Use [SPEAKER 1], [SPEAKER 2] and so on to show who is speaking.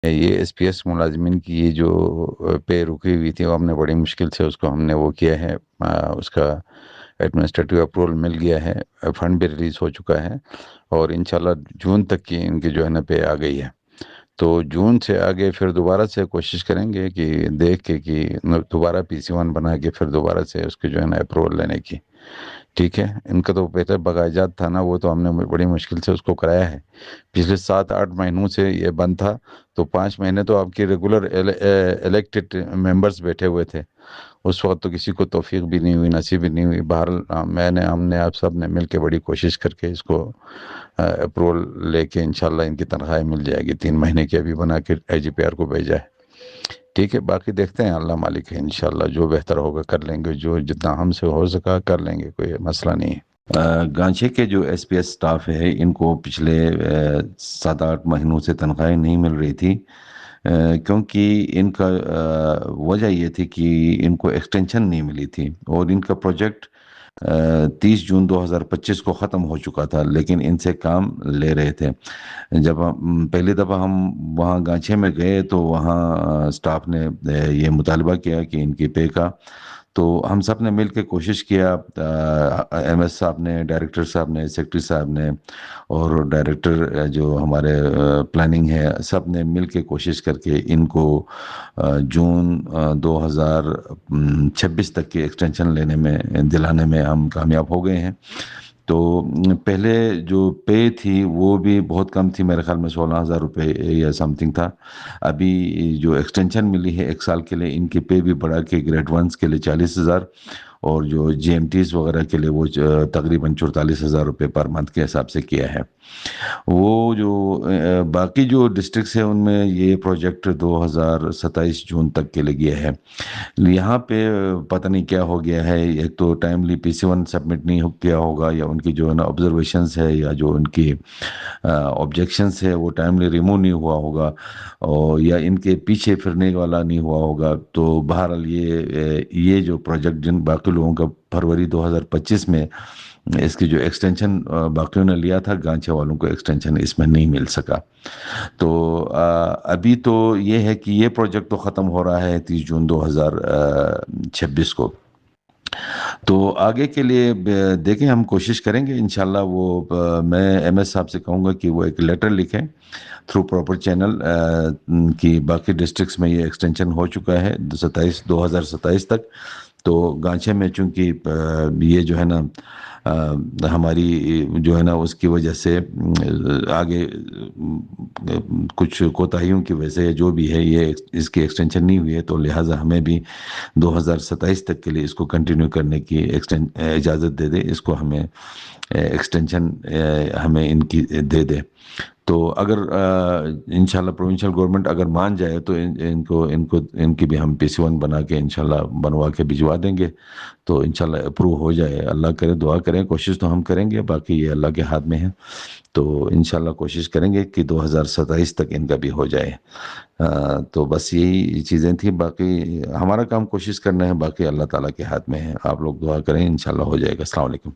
[SPEAKER 1] یہ S P S ملازمین کی یہ جو پے رکی ہوئی تھی، وہ ہم نے بڑی مشکل سے اس کو ہم نے وہ کیا ہے، اس کا ایڈمنسٹریٹو اپروول مل گیا ہے، فنڈ بھی ریلیز ہو چکا ہے، اور انشاءاللہ جون تک کی ان کی جو ہے نا پے آ گئی ہے۔ تو جون سے آگے پھر دوبارہ سے کوشش کریں گے کہ دیکھ کے کہ دوبارہ پی سی 1 بنا کے پھر دوبارہ سے اس کے جو ہے نا اپروول لینے کی، ٹھیک ہے۔ ان کا تو پہلے بغاجات تھا نا، وہ تو ہم نے بڑی مشکل سے اس کو کرایا ہے۔ پچھلے 7-8 مہینوں سے یہ بند تھا، تو 5 مہینے تو آپ کی ریگولر الیکٹڈ ممبرز بیٹھے ہوئے تھے۔ اس وقت تو کسی کو توفیق بھی نہیں ہوئی، نصیب بھی نہیں ہوئی۔ بہرحال ہم نے آپ سب نے مل کے بڑی کوشش کر کے اس کو اپروول لے کے انشاءاللہ ان کی تنخواہیں مل جائے گی، 3 مہینے کی ابھی بنا کے آئی جی پی آر کو بھیجا ہے، ٹھیک ہے۔ باقی دیکھتے ہیں، اللہ مالک ہے، انشاءاللہ جو بہتر ہوگا کر لیں گے، جو جتنا ہم سے ہو سکا کر لیں گے، کوئی مسئلہ نہیں ہے۔
[SPEAKER 2] گانچے کے جو ایس پی ایس سٹاف ہے، ان کو پچھلے 7-8 مہینوں سے تنخواہیں نہیں مل رہی تھی، کیونکہ ان کا وجہ یہ تھی کہ ان کو ایکسٹینشن نہیں ملی تھی، اور ان کا پروجیکٹ 30 جون 2025 کو ختم ہو چکا تھا، لیکن ان سے کام لے رہے تھے۔ جب پہلی دفعہ ہم وہاں گانچے میں گئے تو وہاں سٹاف نے یہ مطالبہ کیا کہ ان کی پے کا، تو ہم سب نے مل کے کوشش کیا، ایم ایس صاحب نے، ڈائریکٹر صاحب نے، سیکرٹری صاحب نے، اور ڈائریکٹر جو ہمارے پلاننگ ہے، سب نے مل کے کوشش کر کے ان کو جون 2026 تک کی ایکسٹینشن دلانے میں ہم کامیاب ہو گئے ہیں۔ تو پہلے جو پے تھی وہ بھی بہت کم تھی، میرے خیال میں 16,000 روپے یا سم تھنگ تھا۔ ابھی جو ایکسٹینشن ملی ہے 1 سال کے لیے، ان کی پے بھی بڑھا کے گریڈ 1 کے لیے 40,000، اور جو جی ایم ٹیز وغیرہ کے لیے وہ تقریباً 44,000 روپے پر منتھ کے حساب سے کیا ہے۔ وہ جو باقی جو ڈسٹرکٹس ہیں ان میں یہ پروجیکٹ 2027 جون تک کے لیے گیا ہے۔ یہاں پہ پتہ نہیں کیا ہو گیا ہے، ایک تو ٹائملی پی سی 1 سبمٹ نہیں کیا ہوگا، یا ان کی جو ہے نا آبزرویشنز ہے یا جو ان کی آبجیکشنز ہے وہ ٹائملی ریموو نہیں ہوا ہوگا، اور یا ان کے پیچھے پھرنے والا نہیں ہوا ہوگا۔ تو بہرحال یہ جو پروجیکٹ جن باقی لوگوں کا فروری 2025 میں اس کی جو ایکسٹینشن باقیوں نے لیا تھا، گانچے والوں کو ایکسٹینشن اس میں نہیں مل سکا۔ تو ابھی تو یہ ہے کہ یہ پروجیکٹ تو ختم ہو رہا ہے 30 جون 2026 کو۔ تو آگے کے لیے دیکھیں، ہم کوشش کریں گے انشاءاللہ۔ وہ میں ایم ایس صاحب سے کہوں گا کہ وہ ایک لیٹر لکھیں تھرو پراپر چینل کہ باقی ڈسٹرکٹس میں یہ ایکسٹینشن ہو چکا ہے 2027 تک۔ تو گانچے میں چونکہ یہ جو ہے نا ہماری جو ہے نا اس کی وجہ سے آگے کچھ کوتاہیوں کی وجہ سے جو بھی ہے یہ اس کی ایکسٹینشن نہیں ہوئی ہے، تو لہٰذا ہمیں بھی 2027 تک کے لیے اس کو کنٹینیو کرنے کی اجازت دے دے، اس کو ہمیں ایکسٹینشن ہمیں ان کی دے دے۔ تو اگر انشاءاللہ پروونشل گورنمنٹ اگر مان جائے تو ان کی بھی ہم پی سی 1 بنا کے انشاءاللہ بنوا کے بھجوا دیں گے، تو انشاءاللہ اپروو ہو جائے۔ اللہ کرے، دعا کریں، کوشش تو ہم کریں گے، باقی یہ اللہ کے ہاتھ میں ہے۔ تو انشاءاللہ کوشش کریں گے کہ 2027 تک ان کا بھی ہو جائے۔ تو بس یہی چیزیں تھیں، باقی ہمارا کام کوشش کرنا ہے، باقی اللہ تعالیٰ کے ہاتھ میں ہے۔ آپ لوگ دعا کریں، انشاءاللہ ہو جائے گا۔ السلام علیکم۔